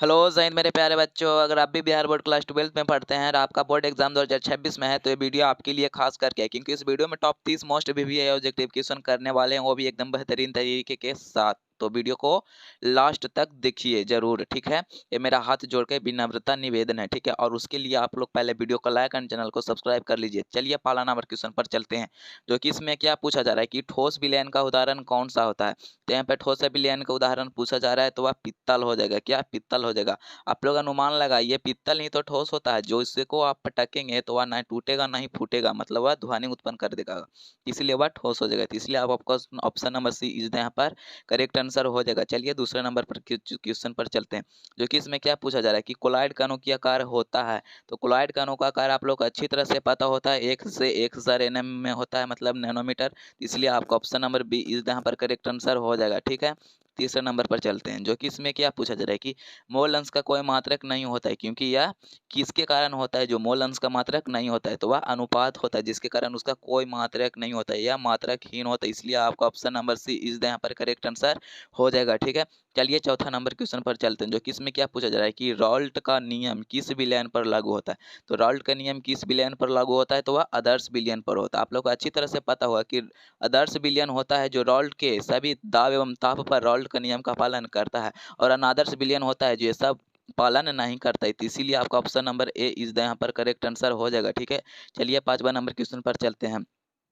Hello ज़ैन मेरे प्यारे बच्चों, अगर आप भी बिहार बोर्ड क्लास 12th में पढ़ते हैं और आपका बोर्ड एग्जाम 2026 में है तो ये वीडियो आपके लिए खास करके है, क्योंकि इस वीडियो में top 30 most VVI objective question करने वाले हैं, वो भी एकदम बेहतरीन तरीके के साथ। तो वीडियो को लास्ट तक देखिए जरूर, ठीक है। ये मेरा हाथ जोड़ के विनम्रता निवेदन है, ठीक है। और उसके लिए आप लोग पहले वीडियो को लाइक एंड चैनल को सब्सक्राइब कर लीजिए। चलिए पहला नंबर क्वेश्चन पर चलते हैं, जो कि इसमें क्या पूछा जा रहा है कि ठोस विलयन का उदाहरण कौन सा होता है। तो यहाँ पे ठोस विलयन का उदाहरण पूछा जा रहा है, तो वह पित्तल हो जाएगा। क्या पित्तल हो जाएगा। आप लोग अनुमान लगाइए, पित्तल ही तो ठोस होता है, जो इससे को आप पटकेंगे तो वह ना टूटेगा ना ही फूटेगा, मतलब वह ध्वनि उत्पन्न कर देगा, इसलिए वह ठोस हो जाएगा। तो इसलिए आप आपका ऑप्शन नंबर सी इज यहाँ पर करेक्ट आंसर हो जाएगा। चलिए दूसरे नंबर पर क्वेश्चन पर चलते हैं, जो कि इसमें क्या पूछा जा रहा है कि कोलॉइड कणों की आकार होता है। तो कोलॉइड कणों का आकार आप लोग को अच्छी तरह से पता होता है, 1 से 1000 nm में होता है, मतलब नैनोमीटर। इसलिए आपका ऑप्शन नंबर बी इज यहाँ पर करेक्ट आंसर हो जाएगा, ठीक है। तीसरे नंबर पर चलते हैं, जो कि इसमें क्या पूछा जा रहा है कि मोल अंश का कोई मात्रक नहीं होता है, क्योंकि यह किसके कारण होता है। जो मोल अंश का मात्रक नहीं होता है तो वह अनुपात होता है, जिसके कारण उसका कोई मात्रक नहीं होता है, यह मात्रकहीन होता है। इसलिए आपका ऑप्शन नंबर सी इज यहाँ पर करेक्ट आंसर हो जाएगा, ठीक है। चलिए चौथा नंबर क्वेश्चन पर चलते हैं, जो कि इसमें क्या पूछा जा रहा है कि रॉल्ट का नियम किस विलयन पर लागू होता है। तो रॉल्ट का नियम किस विलयन पर लागू होता है, तो वह आदर्श विलयन पर होता है। आप लोग को अच्छी तरह से पता होगा कि आदर्श विलयन होता है जो रॉल्ट के सभी दाब एवं ताप पर रॉल्ट का नियम का पालन करता है, और अनादर्श विलयन होता है जो ये सब पालन नहीं करता है। तो इसीलिए आपका ऑप्शन नंबर ए इज यहाँ पर करेक्ट आंसर हो जाएगा, ठीक है। चलिए पांचवा नंबर क्वेश्चन पर चलते हैं,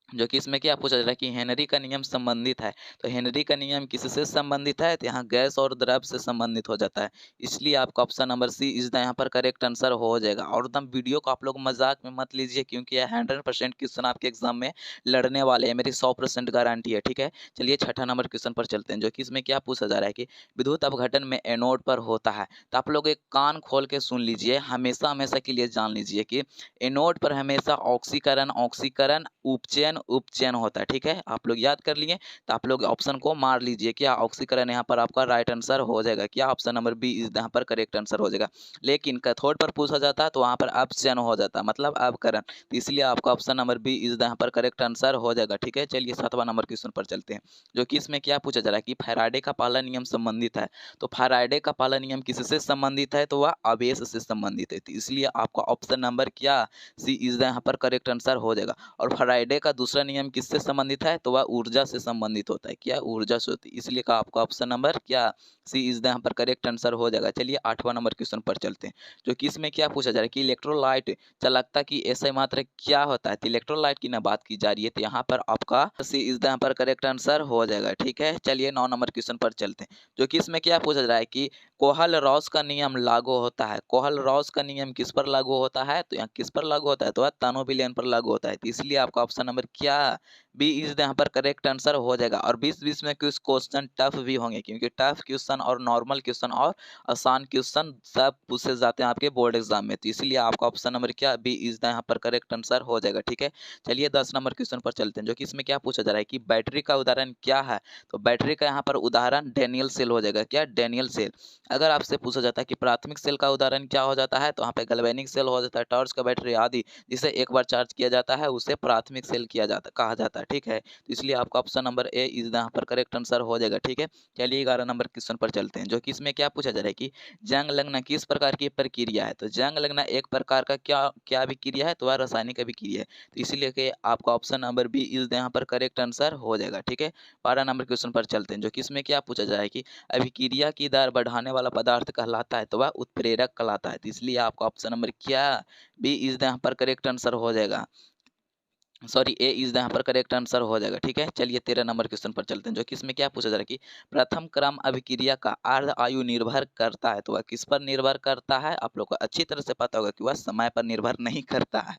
जो कि इसमें क्या पूछा जा रहा है कि हेनरी का नियम संबंधित है। तो हेनरी का नियम किससे संबंधित है, तो यहाँ गैस और द्रव से संबंधित हो जाता है। इसलिए आपका ऑप्शन नंबर सी इज यहाँ पर करेक्ट आंसर हो जाएगा। और एकदम वीडियो को आप लोग मजाक में मत लीजिए, क्योंकि यह 100% क्वेश्चन आपके एग्जाम में लड़ने वाले हैं, मेरी 100% गारंटी है, ठीक है। चलिए छठा नंबर क्वेश्चन पर चलते हैं, जो कि इसमें क्या पूछा जा रहा है कि विद्युत अपघटन में एनोड पर होता है। तो आप लोग एक कान खोल के सुन लीजिए, हमेशा हमेशा के लिए जान लीजिए कि एनोड पर हमेशा ऑक्सीकरण ऑक्सीकरण उपचयन उपचयन होता है, ठीक है। आप लोग याद कर लिए, तो आप लोग ऑप्शन को मार लीजिए, क्या ऑक्सीकरण यहाँ पर आपका राइट आंसर हो जाएगा। क्या ऑप्शन नंबर बी इस यहाँ पर करेक्ट आंसर हो जाएगा। लेकिन कैथोड पर पूछा जाता है तो वहाँ पर अपचयन हो जाता है, मतलब अपकरण। तो इसलिए आपका ऑप्शन नंबर बी इस यहाँ पर करेक्ट आंसर हो जाएगा, ठीक है। चलिए सातवां नंबर क्वेश्चन पर चलते हैं, जो कि इसमें क्या पूछा जा रहा है कि फैराडे का पहला नियम संबंधित है। तो फैराडे का पहला नियम किससे संबंधित है, तो वह आवेश से संबंधित है। तो इसलिए आपका ऑप्शन नंबर क्या सी इज यहाँ पर करेक्ट आंसर हो जाएगा। और फैराडे का दूसरा नियम किससे संबंधित है, तो वह ऊर्जा से संबंधित होता है। क्या ऊर्जा से होती है, इसलिए का आपका ऑप्शन नंबर क्या सी इज यहाँ पर करेक्ट आंसर हो जाएगा। चलिए आठवां नंबर क्वेश्चन पर चलते हैं, जो कि इसमें क्या पूछा जा रहा है कि इलेक्ट्रोलाइट चालकता की ऐसा मात्रा क्या होता है। तो इलेक्ट्रोलाइट की ना बात की जा रही है, तो यहाँ पर आपका सी इज यहाँ पर करेक्ट आंसर हो जाएगा, ठीक है। चलिए 9 नंबर क्वेश्चन पर चलते हैं, जो कि इसमें क्या पूछा जा रहा है कि कोहल रॉस का नियम लागू होता है। कोहल रॉस का नियम किस पर लागू होता है, तो यहाँ किस पर लागू होता है, तो तानो विलयन पर लागू होता है। तो इसलिए आपका ऑप्शन नंबर क्या बी इज यहाँ पर करेक्ट आंसर हो जाएगा। और 20-20 में कुछ क्वेश्चन टफ भी होंगे, क्योंकि टफ क्वेश्चन और नॉर्मल क्वेश्चन और आसान क्वेश्चन सब पूछे जाते हैं आपके बोर्ड एग्जाम में। तो इसलिए आपका ऑप्शन नंबर क्या बी इज यहाँ पर करेक्ट आंसर हो जाएगा, ठीक है। चलिए 10 नंबर क्वेश्चन पर चलते हैं, जो कि इसमें क्या पूछा जा रहा है कि बैटरी का उदाहरण क्या है। तो बैटरी का यहाँ पर उदाहरण डेनियल सेल हो जाएगा। क्या डेनियल सेल। अगर आपसे पूछा जाता है कि प्राथमिक सेल का उदाहरण क्या हो जाता है, तो वहाँ पे गैल्वेनिक सेल हो जाता है, टॉर्च का बैटरी आदि जिसे एक बार चार्ज किया जाता है उसे प्राथमिक सेल किया जाता कहा जाता है, ठीक है। तो इसलिए आपका ऑप्शन नंबर ए इज यहाँ पर करेक्ट आंसर हो जाएगा, ठीक है। चलिए 11 नंबर क्वेश्चन पर चलते हैं, जो कि इसमें क्या पूछा जा रहा है कि जंग लगना किस प्रकार की प्रक्रिया है। तो जंग लगना एक प्रकार का क्या क्या अभिक्रिया है, तो वह रासायनिक अभिक्रिया है। तो इसीलिए कि आपका ऑप्शन नंबर बी इज यहाँ पर करेक्ट आंसर हो जाएगा, ठीक है। 12 नंबर क्वेश्चन पर चलते हैं, जो कि इसमें क्या पूछा जा रहा है कि अभिक्रिया की दर बढ़ाने वाला पदार्थ कहलाता है, तो वह उत्प्रेरक कहलाता है। तो इसलिए आपका ऑप्शन नंबर क्या बी इज यहाँ पर करेक्ट आंसर हो जाएगा, सॉरी ए इज यहाँ पर करेक्ट आंसर हो जाएगा, ठीक है। चलिए 13 नंबर क्वेश्चन पर चलते हैं, जो कि इसमें क्या पूछा जा रहा है कि प्रथम क्रम अभिक्रिया का अर्ध आयु निर्भर करता है। तो वह किस पर निर्भर करता है, आप लोग को अच्छी तरह से पता होगा कि वह समय पर निर्भर नहीं करता है।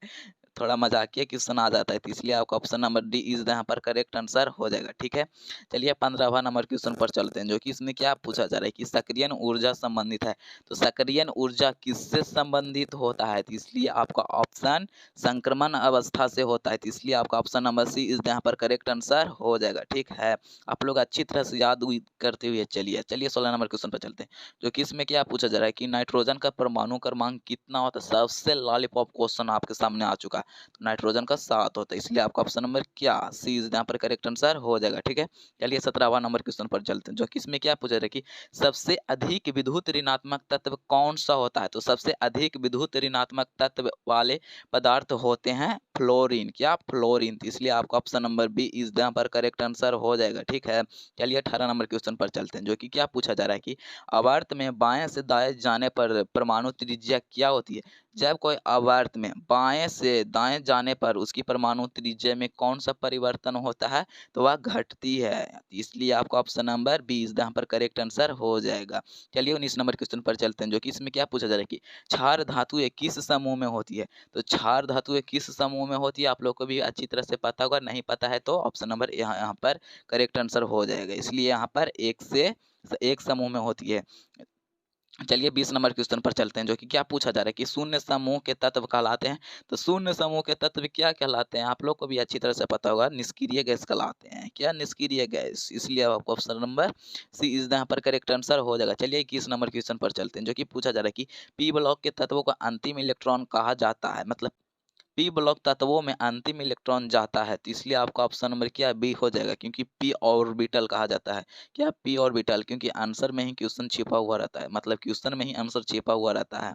थोड़ा मजाकिया क्वेश्चन आ जाता है, तो इसलिए आपका ऑप्शन नंबर डी इज यहाँ पर करेक्ट आंसर हो जाएगा, ठीक है। चलिए 15वां नंबर क्वेश्चन पर चलते हैं, जो कि इसमें क्या पूछा जा रहा है कि सक्रियण ऊर्जा संबंधित है। तो सक्रियण ऊर्जा किससे संबंधित होता है, तो इसलिए आपका ऑप्शन संक्रमण अवस्था से होता है। तो इसलिए आपका ऑप्शन नंबर सी इस यहाँ पर करेक्ट आंसर हो जाएगा, ठीक है। आप लोग अच्छी तरह से याद करते हुए चलिए। चलिए 16 नंबर क्वेश्चन पर चलते हैं, जो कि इसमें क्या पूछा जा रहा है कि नाइट्रोजन का परमाणु क्रमांक कितना होता है। सबसे लॉलीपॉप क्वेश्चन आपके सामने आ चुका का? तो नाइट्रोजन का 7 होता है, इसलिए आपका ऑप्शन नंबर क्या सी इज यहाँ पर करेक्ट आंसर हो जाएगा। ठीक है, चलिए 17वां नंबर क्वेश्चन पर चलते हैं, जो कि इसमें क्या पूछा जाए कि सबसे अधिक विद्युत ऋणात्मक तत्व कौन सा होता है? तो सबसे अधिक विद्युत ऋणात्मक तत्व वाले पदार्थ होते हैं फ्लोरीन, क्या फ्लोरीन, तो इसलिए आपका ऑप्शन नंबर बी इज यहाँ पर करेक्ट आंसर हो जाएगा। ठीक है, चलिए 18 नंबर क्वेश्चन पर चलते हैं, जो कि क्या पूछा जा रहा है कि आवर्त में बाएं से दाएं जाने पर परमाणु त्रिज्या क्या होती है? जब कोई आवर्त में बाएं से दाएं जाने पर उसकी परमाणु त्रिज्या में कौन सा परिवर्तन होता है? तो वह घटती है, इसलिए आपका ऑप्शन नंबर बी इज यहाँ पर करेक्ट आंसर हो जाएगा। चलिए 19 नंबर क्वेश्चन पर चलते हैं, जो कि इसमें क्या पूछा जा रहा है कि क्षार धातुएं किस समूह में होती है? तो क्षार धातुएं किस समूह में होती है आप लोग को भी अच्छी तरह से पता होगा, नहीं पता है तो ऑप्शन नंबर यहाँ पर करेक्ट आंसर हो जाएगा, इसलिए यहाँ पर एक समूह में होती है। चलिए 20 नंबर क्वेश्चन पर चलते हैं, जो कि क्या पूछा जा रहा है कि शून्य समूह के तत्व कहलाते हैं? तो शून्य समूह के तत्व क्या कहलाते हैं? आप लोग को भी अच्छी तरह से पता होगा, निष्क्रिय गैस कहलाते हैं, क्या निष्क्रिय गैस, इसलिए आपको ऑप्शन नंबर सी इज यहाँ पर करेक्ट आंसर हो जाएगा। चलिए 21 नंबर क्वेश्चन पर चलते हैं, जो कि पूछा जा रहा है कि पी ब्लॉक के तत्वों को अंतिम इलेक्ट्रॉन कहा जाता है, मतलब पी ब्लॉक तत्वों में अंतिम इलेक्ट्रॉन जाता है, तो इसलिए आपका ऑप्शन नंबर क्या बी हो जाएगा, क्योंकि पी ऑर्बिटल कहा जाता है, क्या पी ऑर्बिटल, क्योंकि आंसर में ही क्वेश्चन छिपा हुआ रहता है, मतलब क्वेश्चन में ही आंसर छिपा हुआ रहता है।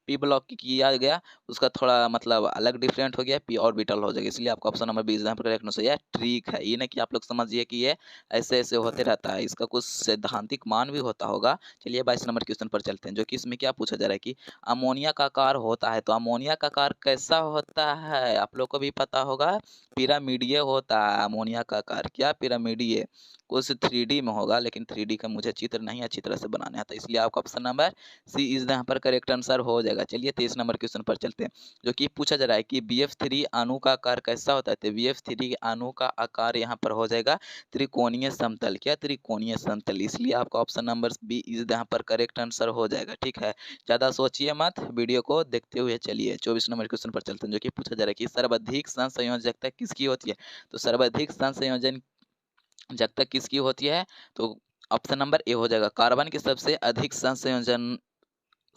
पी ब्लॉक की किया गया उसका थोड़ा मतलब अलग डिफरेंट हो गया, पी ऑर्बिटल हो जाएगा, इसलिए आपका ऑप्शन नंबर बी यहाँ पर करेक्ट आंसर है। ट्रिक है ये, नहीं कि आप लोग समझिए कि ये ऐसे ऐसे होते रहता है, इसका कुछ सैद्धांतिक मान भी होता होगा। चलिए 22 नंबर क्वेश्चन पर चलते हैं, जो कि इसमें क्या पूछा जा रहा है कि अमोनिया का आकार होता है, तो अमोनिया का आकार कैसा होता है? आप लोग को भी पता होगा, पिरामिडीय होता है अमोनिया का आकार, क्या पिरामिडीय, कुछ 3D में होगा, लेकिन 3D का मुझे चित्र नहीं अच्छी तरह से बनाने आता, इसलिए आपका ऑप्शन नंबर सी इज यहाँ पर करेक्ट आंसर हो जाएगा। चलिए 23 नंबर क्वेश्चन पर चलते हैं, जो कि पूछा जा रहा है कि BF3 अणु का आकार कैसा होता है? तो BF3 अणु का आकार यहाँ पर हो जाएगा त्रिकोणीय समतल, क्या त्रिकोणीय समतल, इसलिए आपका ऑप्शन नंबर बी इज यहाँ पर करेक्ट आंसर हो जाएगा। ठीक है, ज़्यादा सोचिए मत, वीडियो को देखते हुए चलिए 24 नंबर क्वेश्चन पर चलते हैं, जो कि पूछा जा रहा है कि सर्वाधिक संयोजकता किसकी होती है? तो सर्वाधिक संयोजकता किसकी होती है? तो ऑप्शन नंबर ए हो जाएगा, कार्बन की सबसे अधिक संयोजन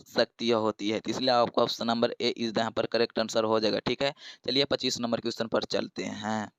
शक्ति होती है, तो इसलिए आपको ऑप्शन नंबर ए इज यहाँ पर करेक्ट आंसर हो जाएगा। ठीक है, चलिए 25 नंबर क्वेश्चन पर चलते हैं,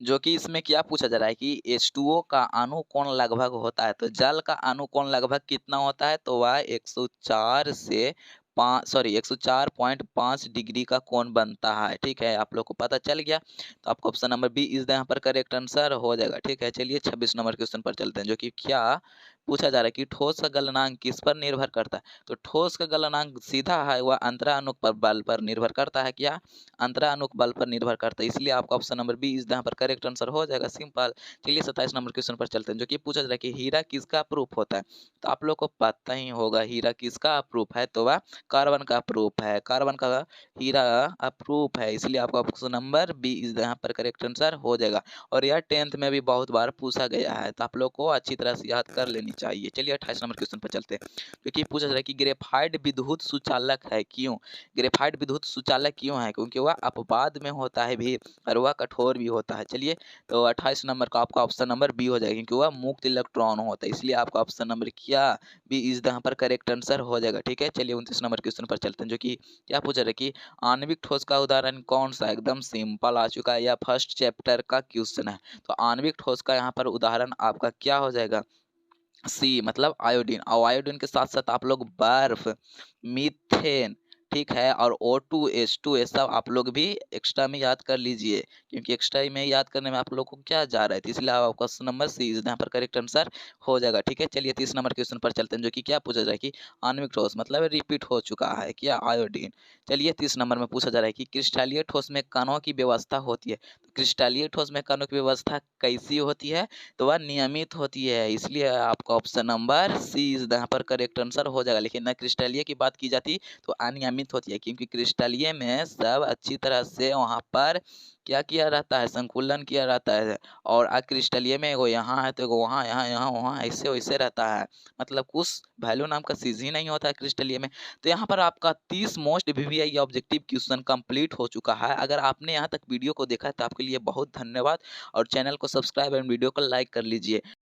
जो कि इसमें क्या पूछा जा रहा है कि H2O का अणु कोण लगभग होता है? तो जल का अणु कोण लगभग कितना होता है? तो वह 104 से 104.5 डिग्री का कोण बनता है। ठीक है, आप लोग को पता चल गया, तो आपको ऑप्शन नंबर बी इज यहाँ पर करेक्ट आंसर हो जाएगा। ठीक है, चलिए 26 नंबर क्वेश्चन पर चलते हैं, जो कि क्या पूछा जा रहा है कि ठोस का गलनांक किस पर निर्भर करता है? तो ठोस का गलनांक सीधा है वह अंतरानुक पर बल पर निर्भर करता है, क्या अंतरानुक बल पर निर्भर करता है, इसलिए आपका ऑप्शन नंबर बी इस यहाँ पर करेक्ट आंसर हो जाएगा, सिंपल। चलिए 27 नंबर क्वेश्चन पर चलते हैं, जो कि पूछा जा रहा है कि हीरा किसका प्रूफ होता है? तो आप लोग को पता ही होगा हीरा किसका प्रूफ है, तो वह कार्बन का प्रूफ है, कार्बन का हीरा अप्रूफ है, इसलिए आपका ऑप्शन नंबर बी इस यहाँ पर करेक्ट आंसर हो जाएगा। और यह 10th में भी बहुत बार पूछा गया है, तो आप लोग को अच्छी तरह से याद कर लेनी चाहिए। चलिए 28 नंबर क्वेश्चन पर चलते हैं, क्योंकि पूछा जा रहा है कि ग्रेफाइट विद्युत सुचालक है, क्यों? ग्रेफाइट विद्युत सुचालक क्यों है? क्योंकि वह अपवाद में होता है भी और वह कठोर भी होता है। चलिए, तो 28 नंबर का आपका ऑप्शन नंबर बी हो जाएगा, क्योंकि वह मुक्त इलेक्ट्रॉन होता है, इसलिए आपका ऑप्शन नंबर क्या बी इज यहाँ पर करेक्ट आंसर हो जाएगा। ठीक है, चलिए 29 नंबर क्वेश्चन पर चलते हैं, जो कि क्या पूछा रहा है कि आणविक ठोस का उदाहरण कौन सा? एकदम सिंपल आ चुका है, यह फर्स्ट चैप्टर का क्वेश्चन है, तो आणविक ठोस का यहाँ पर उदाहरण आपका क्या हो जाएगा? सी, मतलब आयोडीन, और आयोडीन के साथ साथ आप लोग बर्फ, मीथेन, ठीक है, और O2H2 ये सब आप लोग भी एक्स्ट्रा में याद कर लीजिए, क्योंकि एक्स्ट्रा में याद करने में आप लोग को क्या जा रहा है, तो इसलिए आपका क्वेश्चन नंबर सी यहाँ पर करेक्ट आंसर हो जाएगा। ठीक है, चलिए 30 नंबर क्वेश्चन पर चलते हैं, जो कि क्या पूछा जाए कि आणविक ठोस मतलब रिपीट हो चुका है, क्या आयोडीन। चलिए 30 नंबर में पूछा जा रहा है कि क्रिस्टलीय ठोस में कणों की व्यवस्था होती है, तो क्रिस्टलीय ठोस में कणों की व्यवस्था कैसी होती है? तो वह नियमित होती है, इसलिए आपका ऑप्शन नंबर सी यहाँ पर करेक्ट आंसर हो जाएगा। लेकिन न क्रिस्टलीय की बात की जाती तो अनियमित होती है, क्योंकि क्रिस्टलीय में सब अच्छी तरह से वहाँ पर क्या किया रहता है, संकुलन किया रहता है, और अक्रिस्टलीय में एगो यहाँ है तो एगो वहाँ, यहाँ यहाँ वहाँ, ऐसे वैसे रहता है, मतलब कुछ वैल्यू नाम का चीज ही नहीं होता है क्रिस्टलीय में। तो यहाँ पर आपका 30 most VVI objective question complete हो चुका है। अगर आपने यहाँ तक वीडियो को देखा है तो आपके लिए बहुत धन्यवाद, और चैनल को सब्सक्राइब एंड वीडियो को लाइक कर लीजिए।